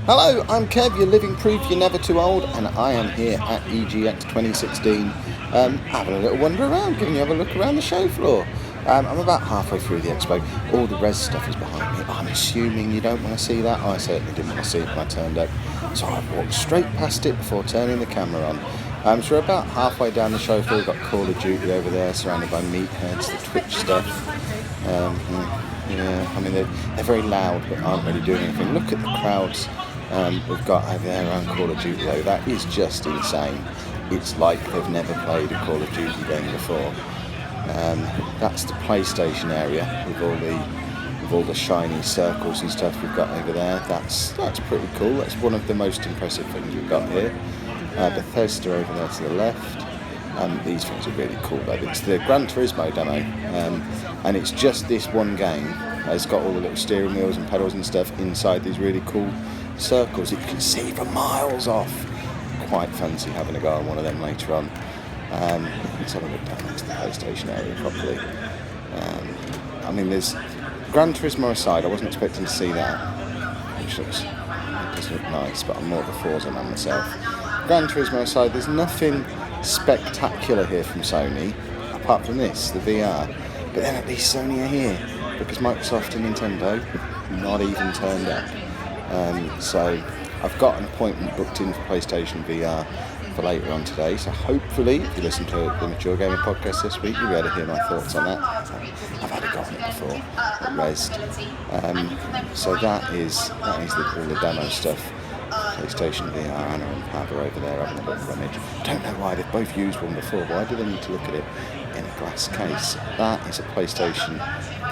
Hello, I'm Kev, your living proof you're never too old, and I am here at EGX 2016, having a little wander around, giving you a look around the show floor. I'm about halfway through the expo. All the res stuff is behind me. I'm assuming you don't want to see that. I certainly didn't want to see it when I turned up, so I walked straight past it before turning the camera on. So we're about halfway down the show floor. We've got Call of Duty over there, surrounded by meatheads, the Twitch stuff. Yeah, I mean they're very loud, but aren't really doing anything. Look at the crowds we've got over there around Call of Duty though. That is just insane. It's like they've never played a Call of Duty game before. That's the PlayStation area with all the shiny circles and stuff we've got over there. That's pretty cool. That's one of the most impressive things we've got here. Bethesda over there to the left. These things are really cool though. It's the Gran Turismo demo, and it's just this one game. It's got all the little steering wheels and pedals and stuff inside these really cool circles that you can see from miles off. Quite fancy having a go on one of them later on. Let's have a look down next to the PlayStation area properly. I mean, there's Gran Turismo aside, I wasn't expecting to see that, which does look nice, but I'm more of a Forza man myself. Gran Turismo aside, there's nothing spectacular here from Sony, apart from this, the VR. But then at least Sony are here, because Microsoft and Nintendo not even turned up. So I've got an appointment booked in for PlayStation VR for later on today, so hopefully if you listen to the Mature Gamer podcast this week you'll be able to hear my thoughts on that. I've had a go on it before at Resd. So that is all the demo stuff. PlayStation VR, Anna and Pav are over there having a look rummage. Don't know why, they've both used one before. Why do they need to look at it in a glass case? That is a PlayStation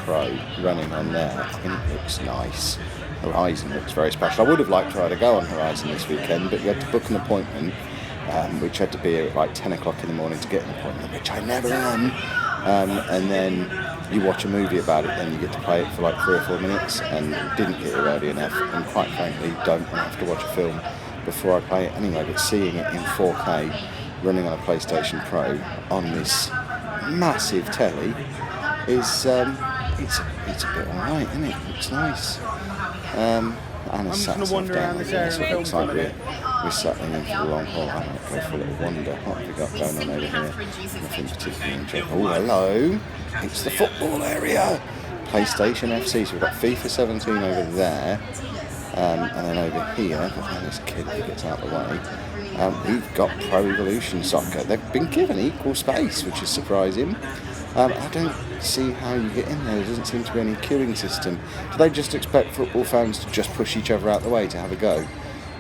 Pro running on there. I think it looks nice. Horizon looks very special. I would have liked to have a go on Horizon this weekend, but you had to book an appointment, which had to be at like 10 o'clock in the morning to get an appointment, which I never am. And then you watch a movie about it, then you get to play it for like 3 or 4 minutes, and didn't get here early enough, and quite frankly don't have to watch a film before I play it anyway. But seeing it in 4K running on a PlayStation Pro on this massive telly is it's a bit alright, isn't it? It's nice. Anna's sat herself down there, so it looks like we're settling in for the long haul. I might go for a little wander. What have we got going on over here? Nothing particularly interesting. Oh, hello! It's the football area! PlayStation FC. So we've got FIFA 17 over there. And then over here, and this kid who gets out of the way, we've got Pro Evolution Soccer. They've been given equal space, which is surprising. I don't see how you get in there. There doesn't seem to be any queuing system. Do they just expect football fans to just push each other out the way to have a go?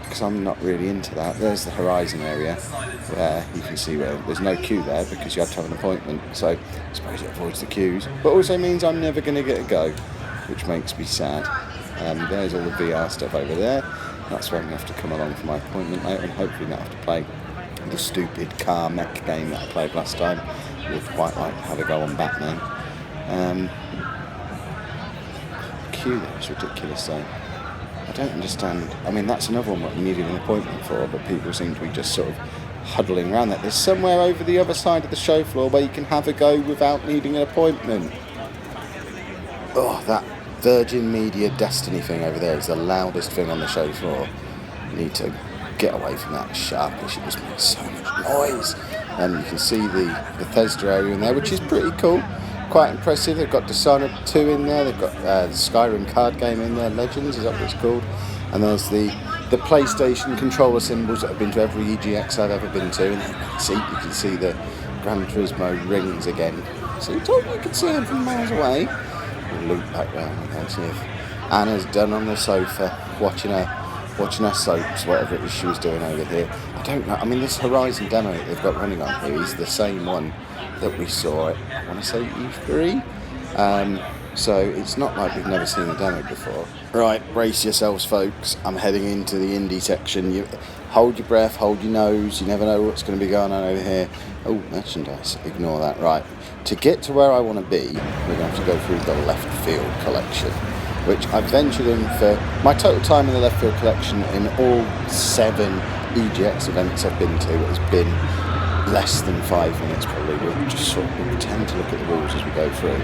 Because I'm not really into that. There's the Horizon area where you can see where there's no queue there because you have to have an appointment. So I suppose it avoids the queues, but also means I'm never going to get a go, which makes me sad. There's all the VR stuff over there. That's where I'm going to have to come along for my appointment later and hopefully not have to play the stupid car mech game that I played last time. Would quite like to have a go on Batman. Queue there is ridiculous though. I don't understand. I mean, that's another one what you needed an appointment for, but people seem to be just sort of huddling around that. There's somewhere over the other side of the show floor where you can have a go without needing an appointment. Oh, that Virgin Media Destiny thing over there is the loudest thing on the show floor. You need to get away from that sharpish. It just makes so much noise. And you can see the Bethesda area in there, which is pretty cool. Quite impressive. They've got Dishonored 2 in there. They've got the Skyrim card game in there. Legends, is that what it's called? And there's the PlayStation controller symbols that have been to every EGX I've ever been to. And you can see the Gran Turismo rings again. So you told me you could see them from miles away. We'll loop back round and see if Anna's done on the sofa watching her soaps, whatever it is she was doing over here. I don't know. I mean, this Horizon demo that they've got running on here is the same one that we saw at, I want to say, E3. So it's not like we've never seen the demo before. Right, brace yourselves, folks. I'm heading into the indie section. You hold your breath, hold your nose. You never know what's going to be going on over here. Oh, merchandise. Ignore that. Right. To get to where I want to be, we're going to have to go through the left field collection, which I've ventured in for my total time in the left field collection in all 7 EGX events I've been to has been less than 5 minutes probably. We'll just sort of pretend to look at the rules as we go through.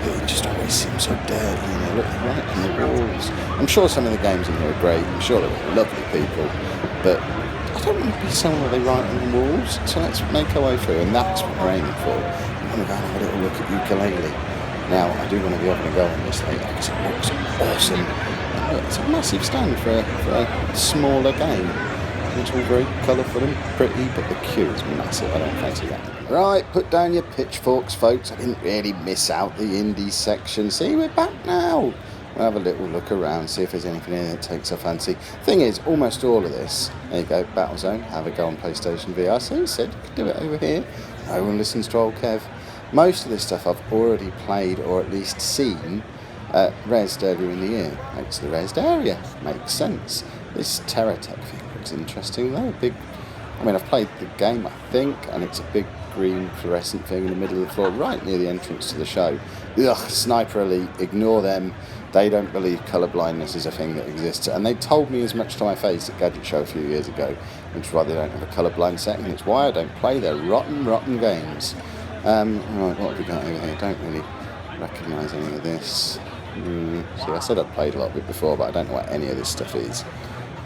But it just always seems so dirty, and they look right on the walls. I'm sure some of the games in here are great. I'm sure they're lovely people, but I don't want to be somewhere where they write on the walls. So let's make our way through, and that's what we're aiming for. I'm going to go and have a little look at ukulele. Now, I do want to be having a go on this later because it looks awesome. And look, it's a massive stand for a smaller game. It's all very colourful and pretty, but the queue is massive. I don't fancy that. Right, put down your pitchforks, folks. I didn't really miss out the indie section. See, we're back now. We'll have a little look around, see if there's anything in there that takes our fancy. Thing is, almost all of this, there you go, Battlezone, have a go on PlayStation VR. So you said, you could do it over here. No one listens to old Kev. Most of this stuff I've already played or at least seen rezzed earlier in the year. Makes the rezzed area. Makes sense. This Terratech thing looks interesting though. I've played the game, I think, and it's a big green fluorescent thing in the middle of the floor, right near the entrance to the show. Ugh, Sniper Elite, ignore them. They don't believe colour blindness is a thing that exists. And they told me as much to my face at Gadget Show a few years ago, which is why they don't have a colour blind setting. It's why I don't play their rotten games. Right, what have we got over here? Don't really recognise any of this. See, I said I'd played a lot of it before, but I don't know what any of this stuff is.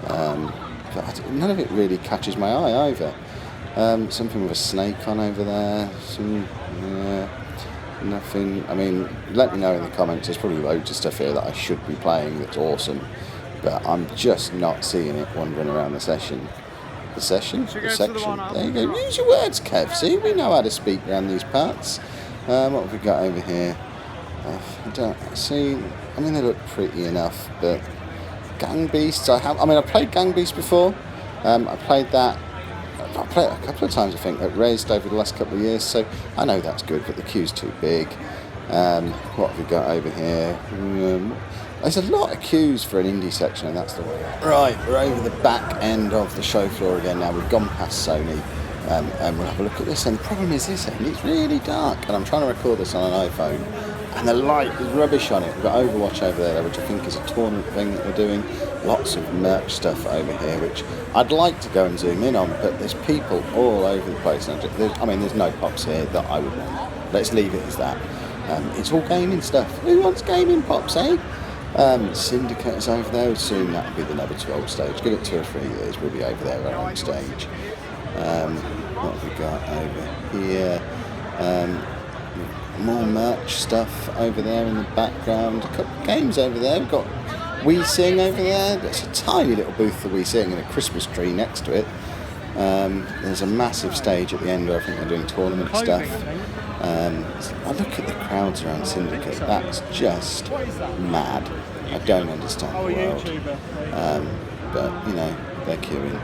But none of it really catches my eye either. Something with a snake on over there. Nothing. I mean, let me know in the comments. There's probably loads of stuff here that I should be playing that's awesome, but I'm just not seeing it wandering around the session. The section? The section. There you go. Use your words, Kev. See, we know how to speak around these parts. What have we got over here? I don't see. I mean, they look pretty enough, but Gang Beasts. I've played Gang Beasts before. I played that. I played it a couple of times, I think, at Raised over the last couple of years, so I know that's good, but the queue's too big. What have we got over here? There's a lot of queues for an indie section, and that's the way. Right, we're over the back end of the show floor again now. We've gone past Sony, and we'll have a look at this. And the problem is this end, it's really dark, and I'm trying to record this on an iPhone, and the light is rubbish on it. We've got Overwatch over there, which I think is a tournament thing that we're doing. Lots of merch stuff over here, which I'd like to go and zoom in on, but there's people all over the place. And there's no pops here that I would want. Let's leave it as that. It's all gaming stuff. Who wants gaming pops, eh? Syndicate is over there. Soon that'll be the number 12 stage. Give it 2 or 3 years, we'll be over there on stage. What have we got over here? More merch stuff over there in the background. A couple of games over there. We've got We Sing over there. There's a tiny little booth for We Sing and a Christmas tree next to it. There's a massive stage at the end where I think they're doing tournament stuff. I look at the crowds around Syndicate. That's just mad. I don't understand the world. But, you know, they're queuing.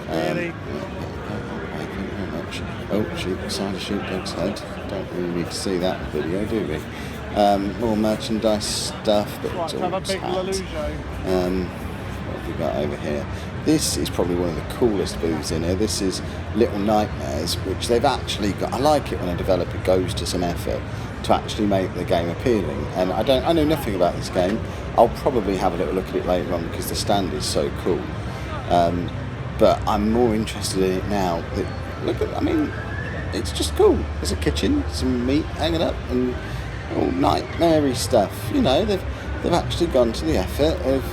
Thank you very much. Oh, shoot, beside a sheepdog's head. Don't really need to see that in the video, do we? More merchandise stuff, but it's all tagged. What have we got over here? This is probably one of the coolest booths in here. This is Little Nightmares, which they've actually got. I like it when a developer goes to some effort to actually make the game appealing. And I know nothing about this game. I'll probably have a little look at it later on because the stand is so cool. But I'm more interested in it now. It's just cool. There's a kitchen, some meat hanging up, and all nightmare-y stuff. You know, they've actually gone to the effort of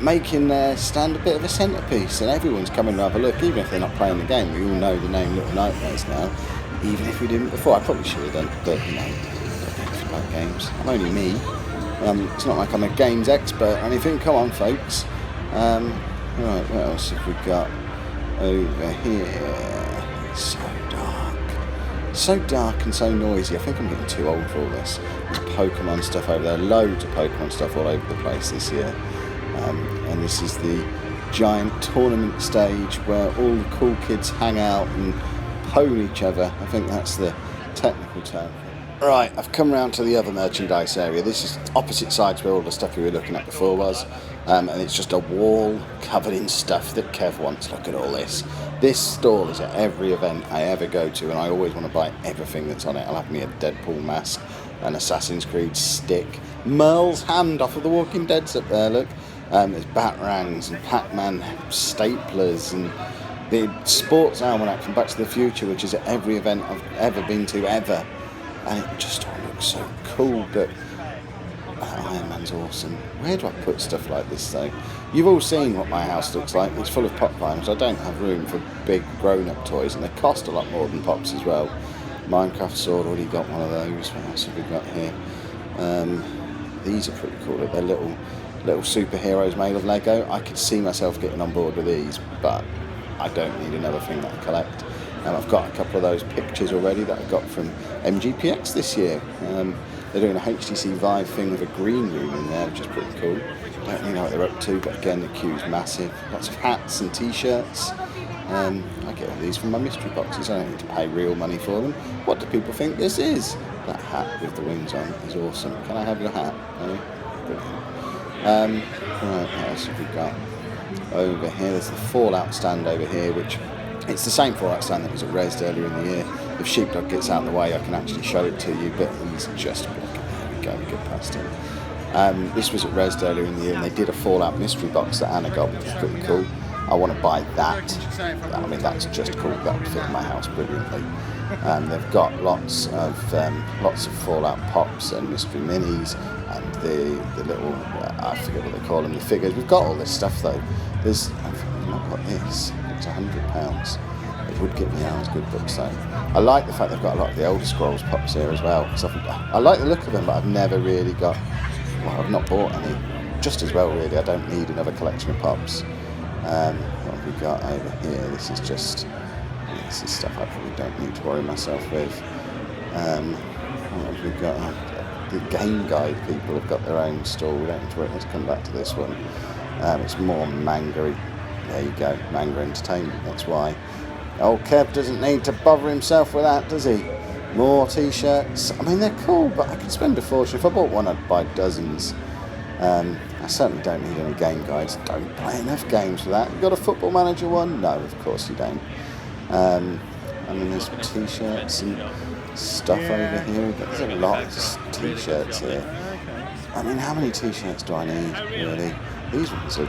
making their stand a bit of a centrepiece, and everyone's coming to have a look, even if they're not playing the game. We all know the name Little Nightmares now, even if we didn't before. I probably should have done, but you know, I don't like games. I'm only me. It's not like I'm a games expert or anything. Come on, folks. Right, what else have we got over here? It's so dark and so noisy. I think I'm getting too old for all this. There's Pokemon stuff over there, loads of Pokemon stuff all over the place this year. And this is the giant tournament stage where all the cool kids hang out and pwn each other. I think that's the technical term. Right, I've come round to the other merchandise area. This is opposite sides where all the stuff we were looking at before was. And it's just a wall covered in stuff that Kev wants. Look at all this. This stall is at every event I ever go to, and I always want to buy everything that's on it. I'll have me a Deadpool mask, an Assassin's Creed stick, Merle's hand off of The Walking Dead's up there, look. There's Batarangs and Pac-Man staplers and the sports almanac from Back to the Future, which is at every event I've ever been to ever. and it just all looks so cool. But Iron Man's awesome. Where do I put stuff like this though? You've all seen what my house looks like. It's full of pop vinyls. I don't have room for big grown-up toys, and they cost a lot more than pops as well. Minecraft sword, already got one of those. What else have we got here? These are pretty cool. They're little superheroes made of Lego. I could see myself getting on board with these, but I don't need another thing that I collect. And I've got a couple of those pictures already that I got from MGPX this year. They're doing a HTC Vive thing with a green room in there, which is pretty cool. Don't really know what they're up to, but again, the queue's massive. Lots of hats and t-shirts. I get all these from my mystery boxes. I don't need to pay real money for them. What do people think this is? That hat with the wings on is awesome. Can I have your hat? No? Brilliant. Right, what else have we got? Over here, there's the Fallout stand over here, which it's the same Fallout stand that was at Rezzed earlier in the year. If Sheepdog gets out of the way, I can actually show it to you, but he's just blocking. There we go, we get past him. This was at Rezzed earlier in the year, and they did a Fallout mystery box that Anna got, which is pretty cool. I want to buy that. I mean, that's just cool. That would fit in my house brilliantly. They've got lots of Fallout pops and mystery minis, and the little I forget what they call them, the figures. We've got all this stuff though. I've not got this. It's £100. It would get me hours good books though. I like the fact they've got a lot of the Elder Scrolls pops here as well. Because I like the look of them, but I've never really got. Well, I've not bought any. Just as well, really. I don't need another collection of pops. What have we got over here? This is stuff I probably don't need to worry myself with. What have we got? The game guide people have got their own store. We don't need to worry. Let's come back to this one. It's more manga. There you go, manga entertainment. That's why. Old Kev doesn't need to bother himself with that, does he? More t-shirts. I mean, they're cool, but I could spend a fortune. If I bought one, I'd buy dozens. I certainly don't need any game guides. Don't play enough games for that. You got a Football Manager one? No, of course you don't. I mean, there's t-shirts and stuff over here. There's a lot of t-shirts here. I mean, how many t-shirts do I need, really? These ones are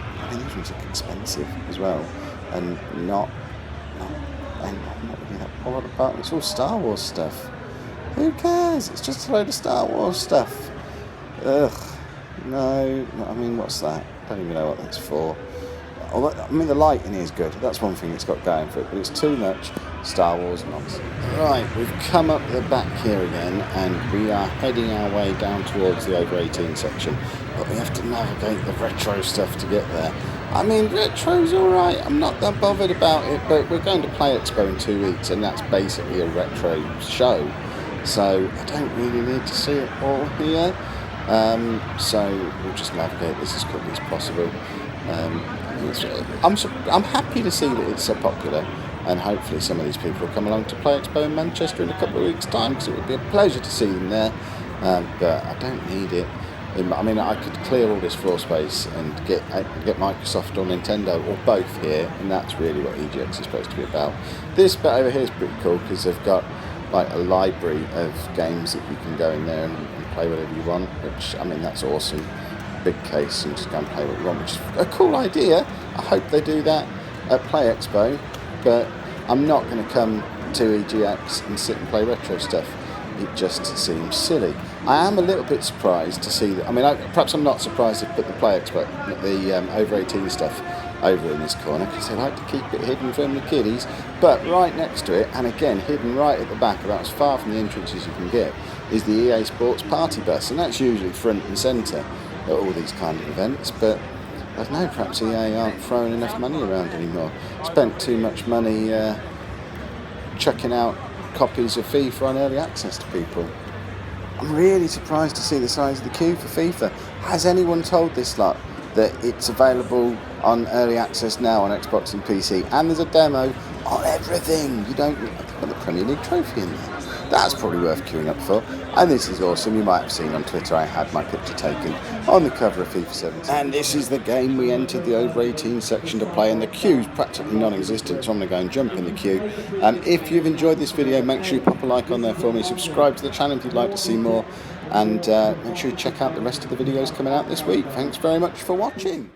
expensive as well, and not really that bothered about. It's all Star Wars stuff. Who cares? It's just a load of Star Wars stuff. Ugh. No, I mean, what's that? I don't even know what that's for. I mean, the lighting is good. That's one thing it's got going for it, but it's too much Star Wars nonsense. Right, we've come up the back here again, and we are heading our way down towards the over 18 section, but we have to navigate the retro stuff to get there. I mean, retro's alright, I'm not that bothered about it, but we're going to Play Expo in 2 weeks, and that's basically a retro show, so I don't really need to see it all here. So we'll just navigate this as quickly as possible. I'm happy to see that it's so popular, and hopefully some of these people will come along to Play Expo in Manchester in a couple of weeks' time, because it would be a pleasure to see them there. But I don't need it. I mean, I could clear all this floor space and get Microsoft or Nintendo or both here, and that's really what EGX is supposed to be about. This bit over here is pretty cool because they've got like a library of games that you can go in there and play whatever you want, which, I mean, that's awesome. Big case and just go and play what you want, which is a cool idea. I hope they do that at Play Expo, but I'm not going to come to EGX and sit and play retro stuff. It just seems silly. I am a little bit surprised to see that. I mean, perhaps I'm not surprised to put the Play Expo, the over 18 stuff over in this corner, because they like to keep it hidden from the kiddies, but right next to it, and again hidden right at the back, about as far from the entrance as you can get, is the EA Sports party bus, and that's usually front and centre at all these kind of events. But I don't know, perhaps EA aren't throwing enough money around anymore. Spent too much money chucking out copies of FIFA on early access to people. I'm really surprised to see the size of the queue for FIFA. Has anyone told this lot that it's available on early access now on Xbox and PC, and there's a demo on everything? You don't put the Premier League trophy in there. That's probably worth queuing up for. And this is awesome. You might have seen on Twitter I had my picture taken on the cover of FIFA 17. And this is the game we entered the over 18 section to play, and the queue's practically non-existent, so I'm going to go and jump in the queue. If you've enjoyed this video, make sure you pop a like on there for me, subscribe to the channel if you'd like to see more, and make sure you check out the rest of the videos coming out this week. Thanks very much for watching.